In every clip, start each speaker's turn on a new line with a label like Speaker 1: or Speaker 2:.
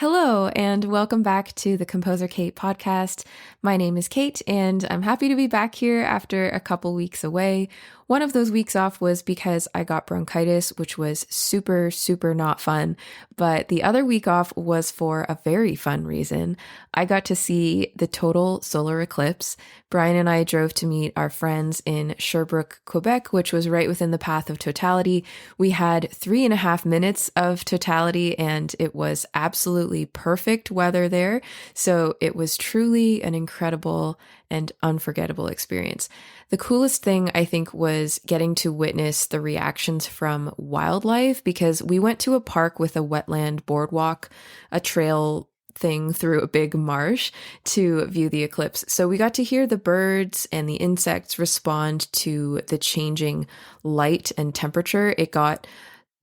Speaker 1: Hello, and welcome back to the Composer Kate podcast. My name is Kate, and I'm happy to be back here after a couple weeks away. One of those weeks off was because I got bronchitis, which was super, super not fun. But the other week off was for a very fun reason. I got to see the total solar eclipse. Brian and I drove to meet our friends in Sherbrooke, Quebec, which was right within the path of totality. We had 3.5 minutes of totality, and it was absolutely perfect weather there. So it was truly an incredible and unforgettable experience. The coolest thing, I think, was getting to witness the reactions from wildlife, because we went to a park with a wetland boardwalk, a trail thing through a big marsh to view the eclipse. So we got to hear the birds and the insects respond to the changing light and temperature. It got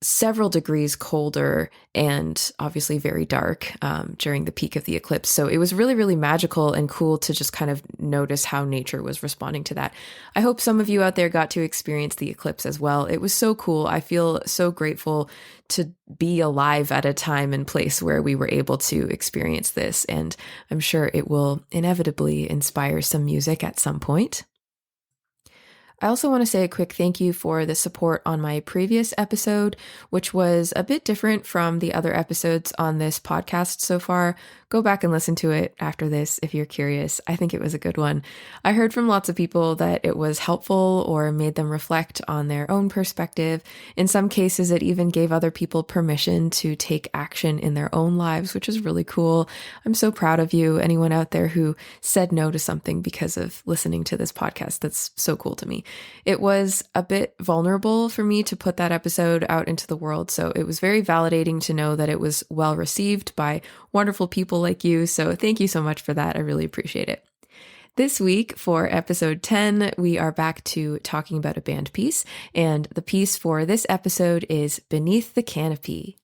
Speaker 1: several degrees colder and obviously very dark during the peak of the eclipse. So it was really, really magical and cool to just kind of notice how nature was responding to that. I hope some of you out there got to experience the eclipse as well. It was so cool. I feel so grateful to be alive at a time and place where we were able to experience this. And I'm sure it will inevitably inspire some music at some point. I also want to say a quick thank you for the support on my previous episode, which was a bit different from the other episodes on this podcast so far. Go back and listen to it after this if you're curious. I think it was a good one. I heard from lots of people that it was helpful or made them reflect on their own perspective. In some cases, it even gave other people permission to take action in their own lives, which is really cool. I'm so proud of you, anyone out there who said no to something because of listening to this podcast. That's so cool to me. It was a bit vulnerable for me to put that episode out into the world, so it was very validating to know that it was well received by wonderful people like you, so thank you so much for that. I really appreciate it. This week, for episode 10, we are back to talking about a band piece, and the piece for this episode is Beneath the Canopy.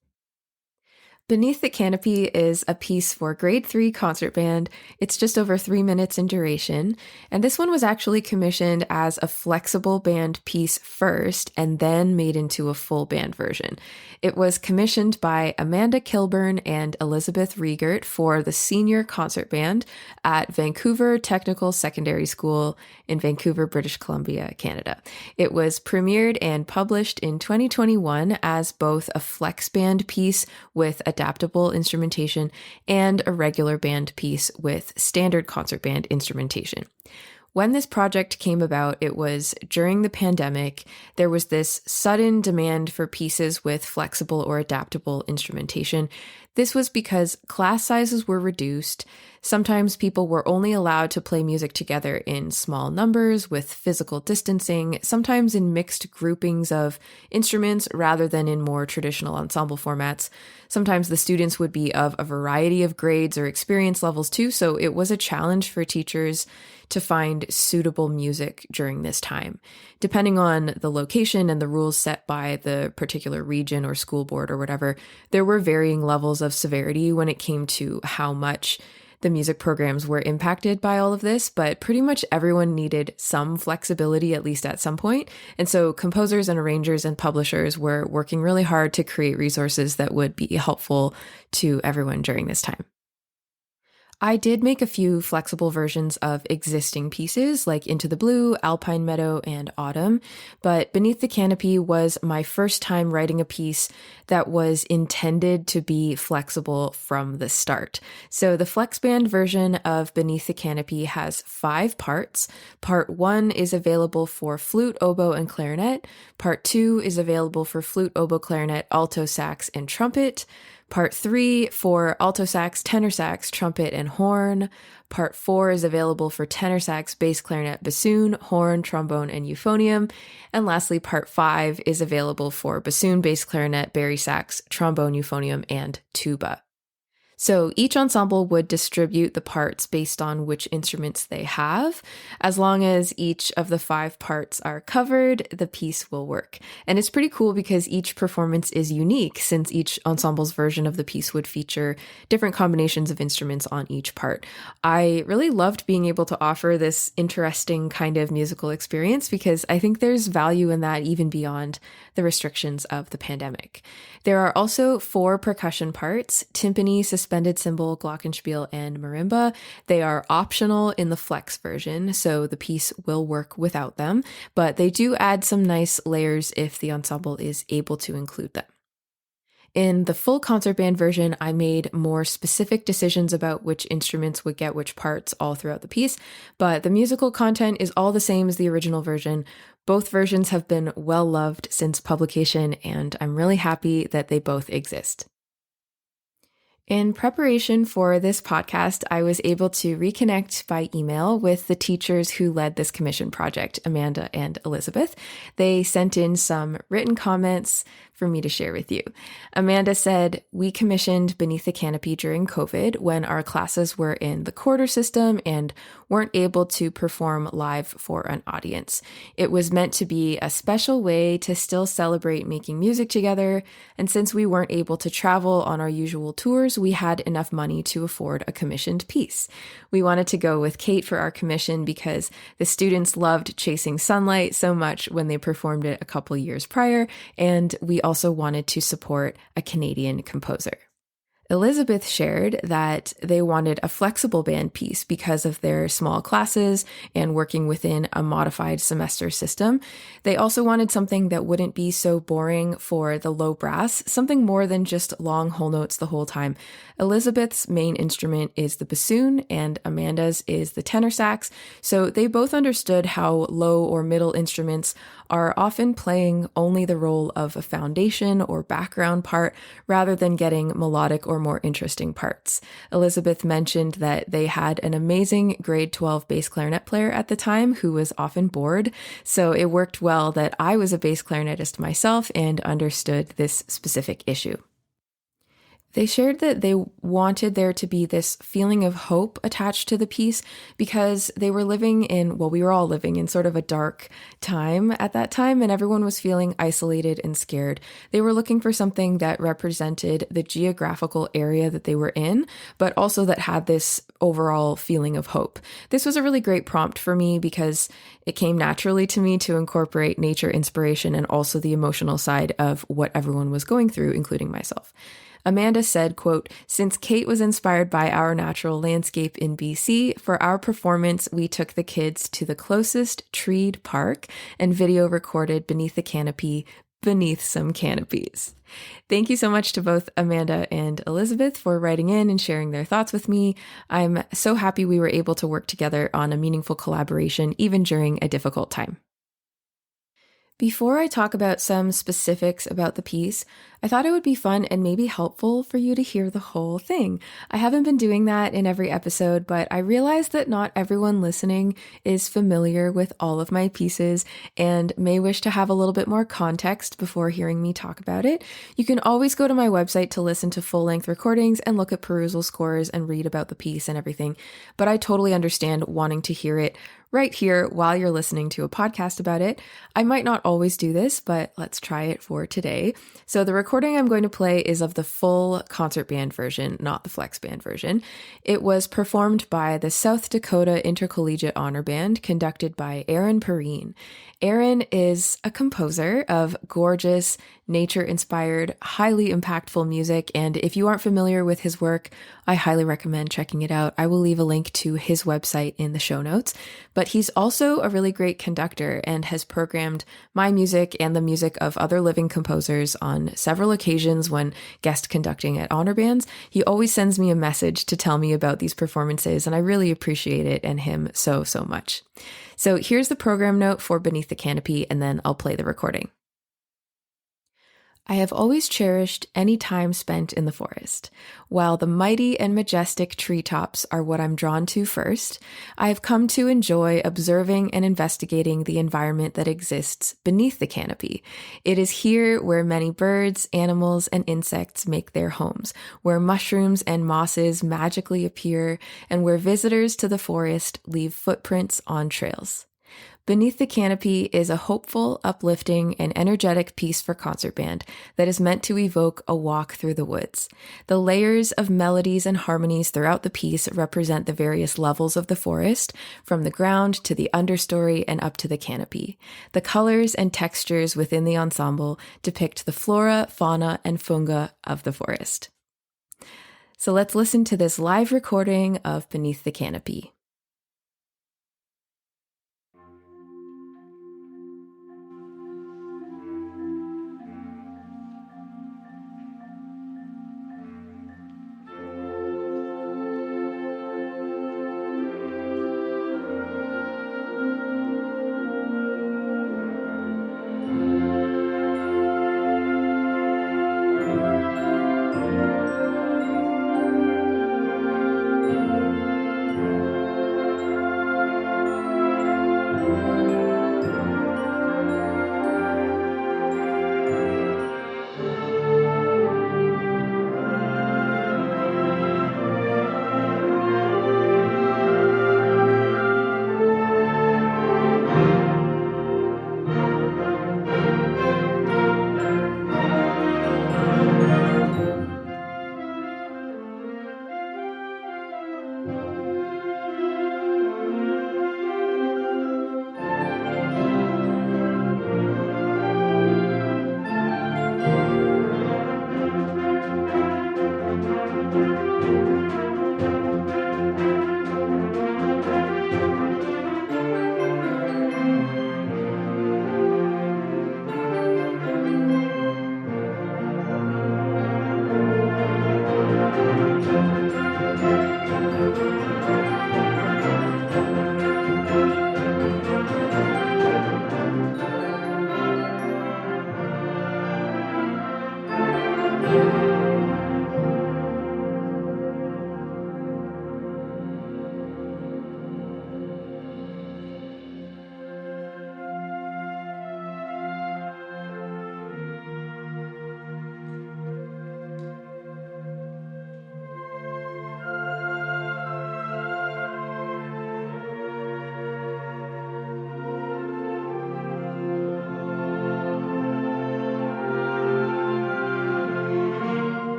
Speaker 1: Beneath the Canopy is a piece for grade 3 concert band. It's just over 3 minutes in duration. And this one was actually commissioned as a flexible band piece first and then made into a full band version. It was commissioned by Amanda Kilburn and Elizabeth Riegert for the senior concert band at Vancouver Technical Secondary School in Vancouver, British Columbia, Canada. It was premiered and published in 2021 as both a flex band piece with adaptable instrumentation and a regular band piece with standard concert band instrumentation. When this project came about, it was during the pandemic. There was this sudden demand for pieces with flexible or adaptable instrumentation. This was because class sizes were reduced. Sometimes people were only allowed to play music together in small numbers with physical distancing, sometimes in mixed groupings of instruments rather than in more traditional ensemble formats. Sometimes the students would be of a variety of grades or experience levels too, so it was a challenge for teachers to find suitable music during this time. Depending on the location and the rules set by the particular region or school board or whatever, there were varying levels of severity when it came to how much the music programs were impacted by all of this, but pretty much everyone needed some flexibility, at least at some point. And so composers and arrangers and publishers were working really hard to create resources that would be helpful to everyone during this time. I did make a few flexible versions of existing pieces like Into the Blue, Alpine Meadow, and Autumn, but Beneath the Canopy was my first time writing a piece that was intended to be flexible from the start. So the flex band version of Beneath the Canopy has 5 parts. Part 1 is available for flute, oboe, and clarinet. Part 2 is available for flute, oboe, clarinet, alto sax, and trumpet. Part 3 for alto sax, tenor sax, trumpet, and horn. Part 4 is available for tenor sax, bass clarinet, bassoon, horn, trombone, and euphonium. And lastly, Part 5 is available for bassoon, bass clarinet, bari sax, trombone, euphonium, and tuba. So each ensemble would distribute the parts based on which instruments they have. As long as each of the 5 parts are covered, the piece will work. And it's pretty cool because each performance is unique, since each ensemble's version of the piece would feature different combinations of instruments on each part. I really loved being able to offer this interesting kind of musical experience because I think there's value in that even beyond the restrictions of the pandemic. There are also 4 percussion parts: timpani, suspended cymbal, glockenspiel, and marimba. They are optional in the flex version, so the piece will work without them, but they do add some nice layers if the ensemble is able to include them. In the full concert band version, I made more specific decisions about which instruments would get which parts all throughout the piece, but the musical content is all the same as the original version. Both versions have been well loved since publication, and I'm really happy that they both exist. In preparation for this podcast, I was able to reconnect by email with the teachers who led this commission project, Amanda and Elizabeth. They sent in some written comments for me to share with you. Amanda said, "We commissioned Beneath the Canopy during COVID when our classes were in the quarter system and weren't able to perform live for an audience. It was meant to be a special way to still celebrate making music together, and since we weren't able to travel on our usual tours, we had enough money to afford a commissioned piece. We wanted to go with Kate for our commission because the students loved Chasing Sunlight so much when they performed it a couple years prior, and we also wanted to support a Canadian composer." Elizabeth shared that they wanted a flexible band piece because of their small classes and working within a modified semester system. They also wanted something that wouldn't be so boring for the low brass, something more than just long whole notes the whole time. Elizabeth's main instrument is the bassoon and Amanda's is the tenor sax, so they both understood how low or middle instruments are often playing only the role of a foundation or background part rather than getting melodic or more interesting parts. Elizabeth mentioned that they had an amazing grade 12 bass clarinet player at the time who was often bored, so it worked well that I was a bass clarinetist myself and understood this specific issue. They shared that they wanted there to be this feeling of hope attached to the piece because they were living in, well, we were all living in sort of a dark time at that time, and everyone was feeling isolated and scared. They were looking for something that represented the geographical area that they were in, but also that had this overall feeling of hope. This was a really great prompt for me because it came naturally to me to incorporate nature inspiration and also the emotional side of what everyone was going through, including myself. Amanda said, quote, "Since Kate was inspired by our natural landscape in BC, for our performance, we took the kids to the closest treed park and video recorded Beneath the Canopy, beneath some canopies." Thank you so much to both Amanda and Elizabeth for writing in and sharing their thoughts with me. I'm so happy we were able to work together on a meaningful collaboration, even during a difficult time. Before I talk about some specifics about the piece, I thought it would be fun and maybe helpful for you to hear the whole thing. I haven't been doing that in every episode, but I realize that not everyone listening is familiar with all of my pieces and may wish to have a little bit more context before hearing me talk about it. You can always go to my website to listen to full-length recordings and look at perusal scores and read about the piece and everything, but I totally understand wanting to hear it right here while you're listening to a podcast about it. I might not always do this, but let's try it for today. So the recording I'm going to play is of the full concert band version, not the flex band version. It was performed by the South Dakota Intercollegiate Honor Band, conducted by Aaron Perrine. Aaron is a composer of gorgeous, nature-inspired, highly impactful music, and if you aren't familiar with his work, I highly recommend checking it out. I will leave a link to his website in the show notes, but he's also a really great conductor and has programmed my music and the music of other living composers on several occasions when guest conducting at honor bands. He always sends me a message to tell me about these performances, and I really appreciate it and him so, so much. So here's the program note for Beneath the Canopy, and then I'll play the recording. I have always cherished any time spent in the forest. While the mighty and majestic treetops are what I'm drawn to first, I have come to enjoy observing and investigating the environment that exists beneath the canopy. It is here where many birds, animals, and insects make their homes, where mushrooms and mosses magically appear, and where visitors to the forest leave footprints on trails. Beneath the Canopy is a hopeful, uplifting, and energetic piece for concert band that is meant to evoke a walk through the woods. The layers of melodies and harmonies throughout the piece represent the various levels of the forest, from the ground to the understory and up to the canopy. The colors and textures within the ensemble depict the flora, fauna, and funga of the forest. So let's listen to this live recording of Beneath the Canopy.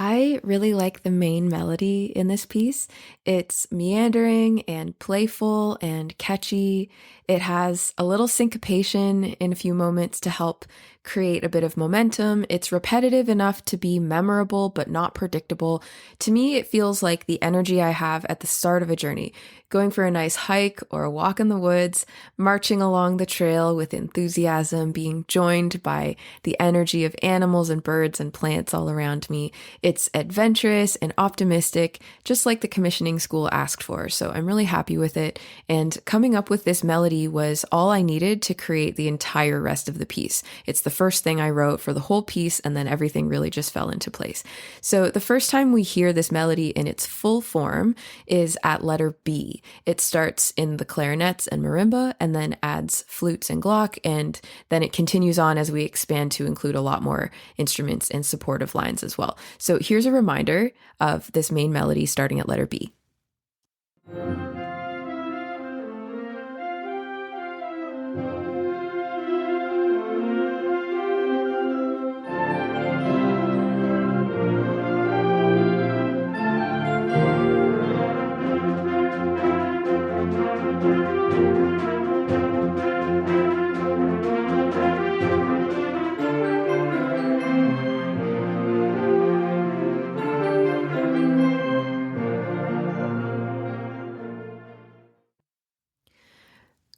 Speaker 1: I really like the main melody in this piece. It's meandering and playful and catchy. It has a little syncopation in a few moments to help create a bit of momentum. It's repetitive enough to be memorable but not predictable. To me, it feels like the energy I have at the start of a journey, going for a nice hike or a walk in the woods, marching along the trail with enthusiasm, being joined by the energy of animals and birds and plants all around me. It's adventurous and optimistic, just like the commissioning school asked for. So I'm really happy with it. And coming up with this melody was all I needed to create the entire rest of the piece. It's the first thing I wrote for the whole piece, and then everything really just fell into place. So the first time we hear this melody in its full form is at letter B. It starts in the clarinets and marimba, and then adds flutes and glock, and then it continues on as we expand to include a lot more instruments and supportive lines as well. So here's a reminder of this main melody starting at letter B.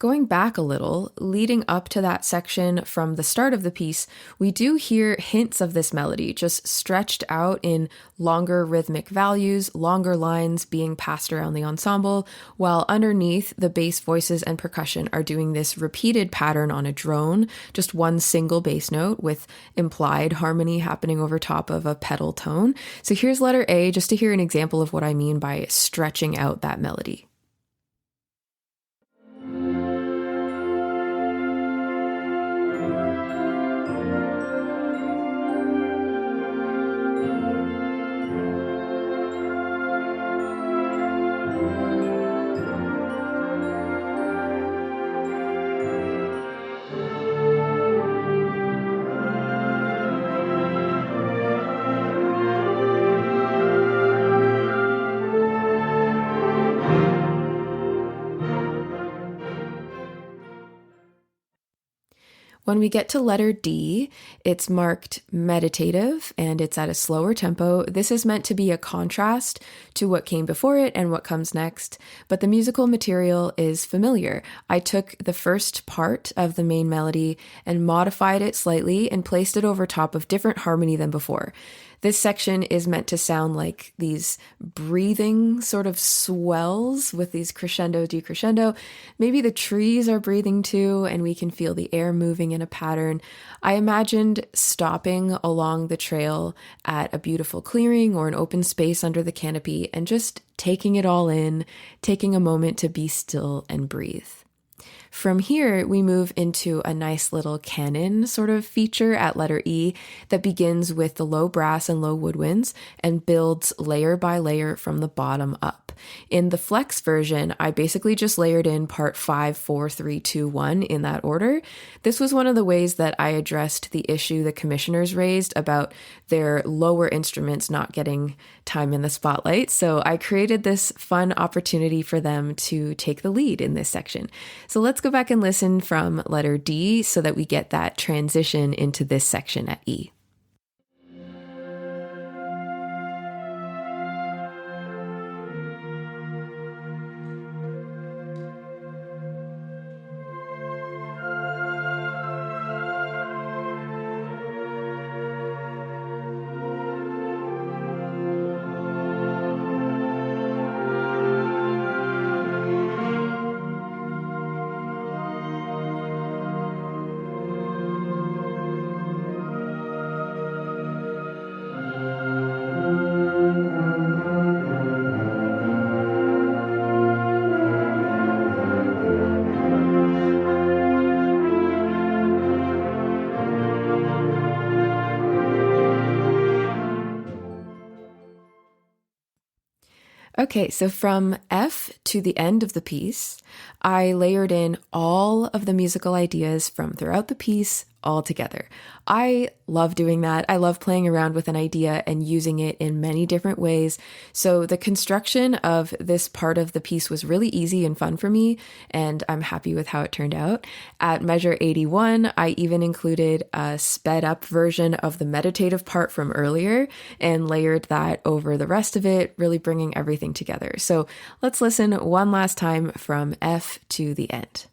Speaker 1: Going back a little, leading up to that section from the start of the piece, we do hear hints of this melody, just stretched out in longer rhythmic values, longer lines being passed around the ensemble, while underneath, the bass voices and percussion are doing this repeated pattern on a drone, just one single bass note with implied harmony happening over top of a pedal tone. So here's letter A, just to hear an example of what I mean by stretching out that melody. When we get to letter D, it's marked meditative and it's at a slower tempo. This is meant to be a contrast to what came before it and what comes next, but the musical material is familiar. I took the first part of the main melody and modified it slightly and placed it over top of different harmony than before. This section is meant to sound like these breathing sort of swells with these crescendo, decrescendo. Maybe the trees are breathing too, and we can feel the air moving in a pattern. I imagined stopping along the trail at a beautiful clearing or an open space under the canopy and just taking it all in, taking a moment to be still and breathe. From here, we move into a nice little canon sort of feature at letter E that begins with the low brass and low woodwinds and builds layer by layer from the bottom up. In the flex version, I basically just layered in part 5, 4, 3, 2, 1 in that order. This was one of the ways that I addressed the issue the commissioners raised about their lower instruments not getting time in the spotlight. So I created this fun opportunity for them to take the lead in this section. So let's go back and listen from letter D so that we get that transition into this section at E. Okay, so from F to the end of the piece, I layered in all of the musical ideas from throughout the piece all together. I love doing that. I love playing around with an idea and using it in many different ways. So the construction of this part of the piece was really easy and fun for me, and I'm happy with how it turned out. At measure 81, I even included a sped up version of the meditative part from earlier and layered that over the rest of it, really bringing everything together. So let's listen one last time from F to the end.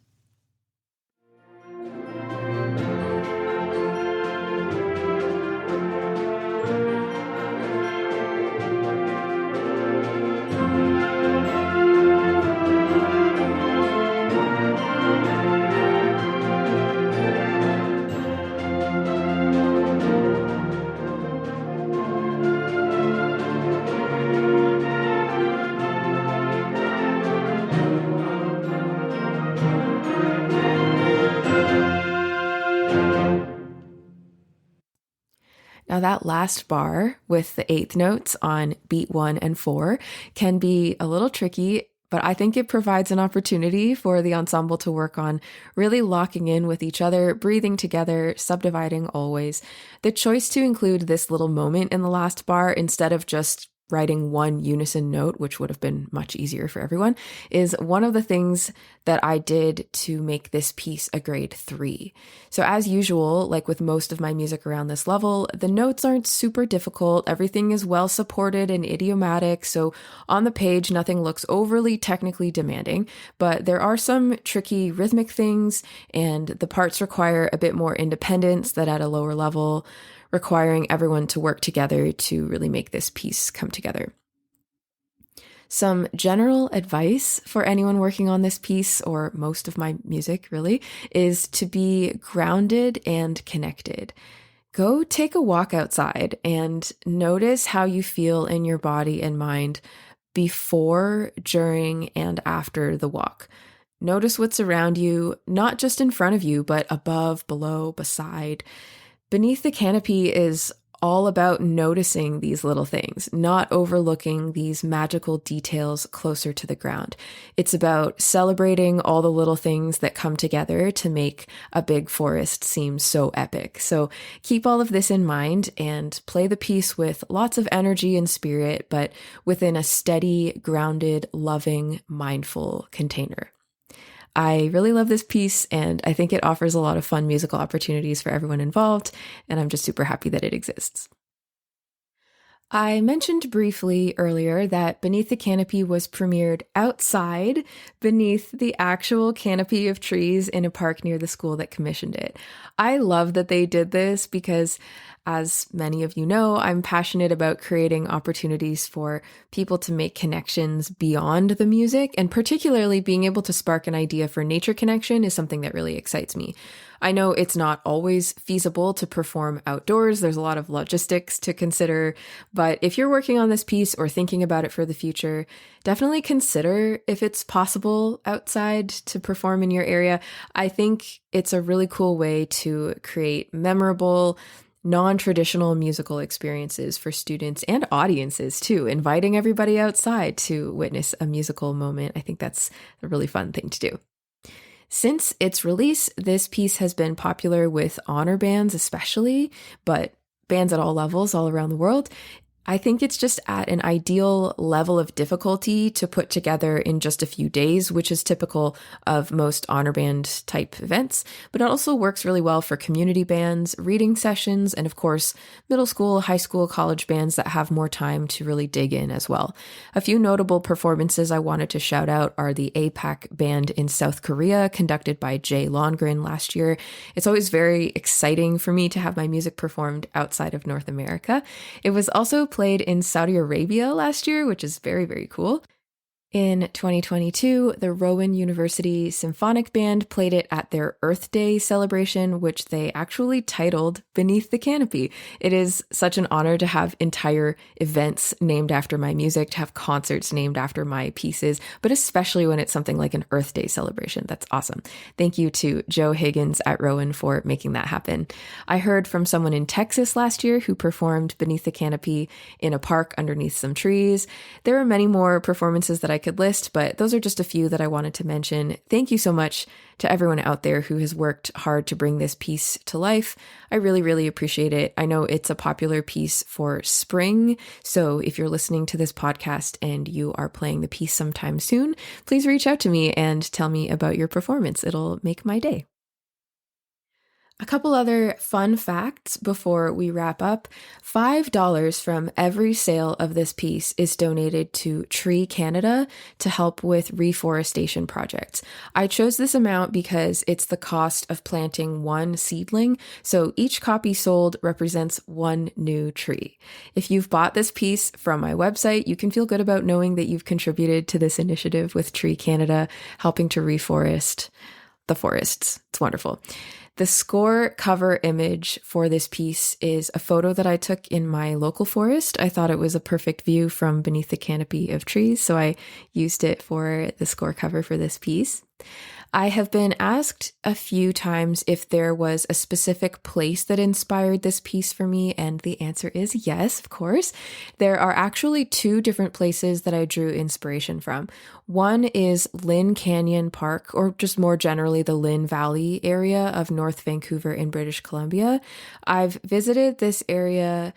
Speaker 1: Now that last bar with the eighth notes on beat 1 and 4 can be a little tricky, but I think it provides an opportunity for the ensemble to work on really locking in with each other, breathing together, subdividing always. The choice to include this little moment in the last bar instead of just writing one unison note, which would have been much easier for everyone, is one of the things that I did to make this piece a grade 3. So as usual, like with most of my music around this level, the notes aren't super difficult. Everything is well supported and idiomatic. So on the page, nothing looks overly technically demanding, but there are some tricky rhythmic things, and the parts require a bit more independence than at a lower level, requiring everyone to work together to really make this piece come together. Some general advice for anyone working on this piece, or most of my music really, is to be grounded and connected. Go take a walk outside and notice how you feel in your body and mind before, during, and after the walk. Notice what's around you, not just in front of you, but above, below, beside. Beneath the Canopy is all about noticing these little things, not overlooking these magical details closer to the ground. It's about celebrating all the little things that come together to make a big forest seem so epic. So keep all of this in mind and play the piece with lots of energy and spirit, but within a steady, grounded, loving, mindful container. I really love this piece, and I think it offers a lot of fun musical opportunities for everyone involved, and I'm just super happy that it exists. I mentioned briefly earlier that Beneath the Canopy was premiered outside beneath the actual canopy of trees in a park near the school that commissioned it. I love that they did this because, as many of you know, I'm passionate about creating opportunities for people to make connections beyond the music, and particularly being able to spark an idea for nature connection is something that really excites me. I know it's not always feasible to perform outdoors. There's a lot of logistics to consider, but if you're working on this piece or thinking about it for the future, definitely consider if it's possible outside to perform in your area. I think it's a really cool way to create memorable, non-traditional musical experiences for students and audiences too, inviting everybody outside to witness a musical moment. I think that's a really fun thing to do. Since its release, this piece has been popular with honor bands especially, but bands at all levels all around the world. I think it's just at an ideal level of difficulty to put together in just a few days, which is typical of most honor band type events, but it also works really well for community bands, reading sessions, and of course, middle school, high school, college bands that have more time to really dig in as well. A few notable performances I wanted to shout out are the APAC band in South Korea, conducted by Jay Longren last year. It's always very exciting for me to have my music performed outside of North America. It was also played in Saudi Arabia last year, which is very, very cool. In 2022, the Rowan University Symphonic Band played it at their Earth Day celebration, which they actually titled Beneath the Canopy. It is such an honor to have entire events named after my music, to have concerts named after my pieces, but especially when it's something like an Earth Day celebration. That's awesome. Thank you to Joe Higgins at Rowan for making that happen. I heard from someone in Texas last year who performed Beneath the Canopy in a park underneath some trees. There are many more performances that I could list, but those are just a few that I wanted to mention. Thank you so much to everyone out there who has worked hard to bring this piece to life. I really, really appreciate it. I know it's a popular piece for spring, so if you're listening to this podcast and you are playing the piece sometime soon, please reach out to me and tell me about your performance. It'll make my day. A couple other fun facts before we wrap up. $5 from every sale of this piece is donated to Tree Canada to help with reforestation projects. I chose this amount because it's the cost of planting one seedling, so each copy sold represents one new tree. If you've bought this piece from my website, you can feel good about knowing that you've contributed to this initiative with Tree Canada, helping to reforest the forests. It's wonderful. The score cover image for this piece is a photo that I took in my local forest. I thought it was a perfect view from beneath the canopy of trees, so I used it for the score cover for this piece. I have been asked a few times if there was a specific place that inspired this piece for me, and the answer is yes, of course. There are actually two different places that I drew inspiration from. One is Lynn Canyon Park, or just more generally the Lynn Valley area of North Vancouver in British Columbia. I've visited this area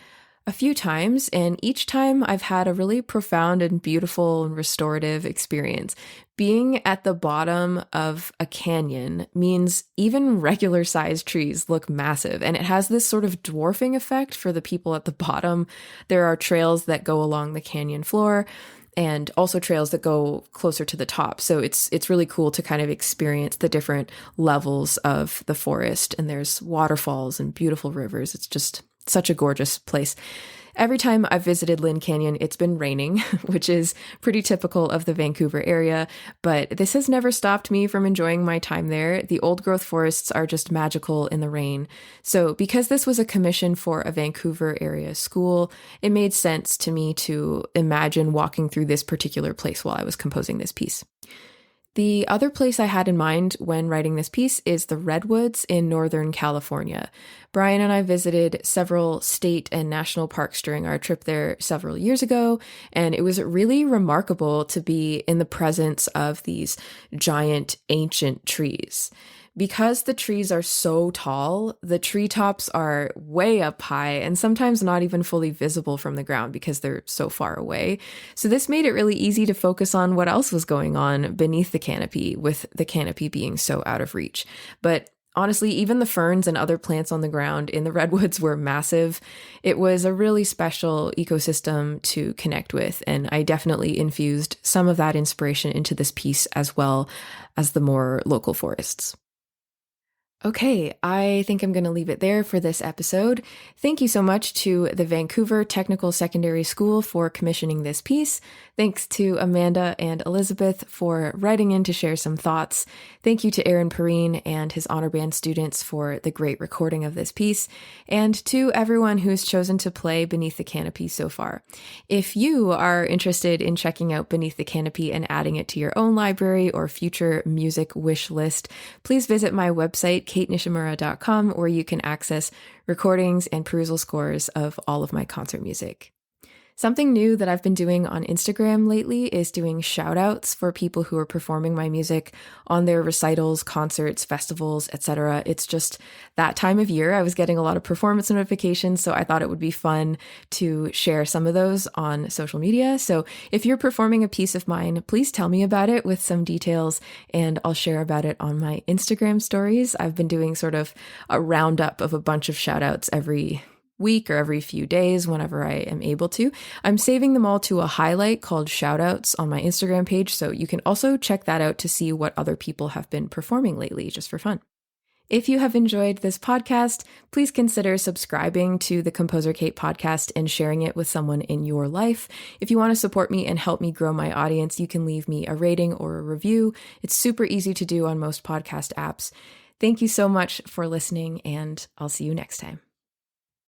Speaker 1: A few times, and each time I've had a really profound and beautiful and restorative experience. Being at the bottom of a canyon means even regular sized trees look massive, and it has this sort of dwarfing effect for the people at the bottom. There are trails that go along the canyon floor and also trails that go closer to the top. So it's really cool to kind of experience the different levels of the forest, and there's waterfalls and beautiful rivers. It's just such a gorgeous place. Every time I've visited Lynn Canyon, it's been raining, which is pretty typical of the Vancouver area, but this has never stopped me from enjoying my time there. The old growth forests are just magical in the rain. So because this was a commission for a Vancouver area school, it made sense to me to imagine walking through this particular place while I was composing this piece. The other place I had in mind when writing this piece is the Redwoods in Northern California. Brian and I visited several state and national parks during our trip there several years ago, and it was really remarkable to be in the presence of these giant ancient trees. Because the trees are so tall, the treetops are way up high and sometimes not even fully visible from the ground because they're so far away. So this made it really easy to focus on what else was going on beneath the canopy, with the canopy being so out of reach. But honestly, even the ferns and other plants on the ground in the redwoods were massive. It was a really special ecosystem to connect with, and I definitely infused some of that inspiration into this piece as well as the more local forests. Okay, I think I'm going to leave it there for this episode. Thank you so much to the Vancouver Technical Secondary School for commissioning this piece. Thanks to Amanda and Elizabeth for writing in to share some thoughts. Thank you to Aaron Perrine and his honor band students for the great recording of this piece, and to everyone who's chosen to play Beneath the Canopy so far. If you are interested in checking out Beneath the Canopy and adding it to your own library or future music wish list, please visit my website, katenishimura.com, where you can access recordings and perusal scores of all of my concert music. Something new that I've been doing on Instagram lately is doing shout outs for people who are performing my music on their recitals, concerts, festivals, etc. It's just that time of year. I was getting a lot of performance notifications, so I thought it would be fun to share some of those on social media. So if you're performing a piece of mine, please tell me about it with some details, and I'll share about it on my Instagram stories. I've been doing sort of a roundup of a bunch of shout outs every week or every few days whenever I am able to. I'm saving them all to a highlight called shoutouts on my Instagram page, so you can also check that out to see what other people have been performing lately, just for fun. If you have enjoyed this podcast, please consider subscribing to the Composer Kate podcast and sharing it with someone in your life. If you want to support me and help me grow my audience, you can leave me a rating or a review. It's super easy to do on most podcast apps. Thank you so much for listening, and I'll see you next time.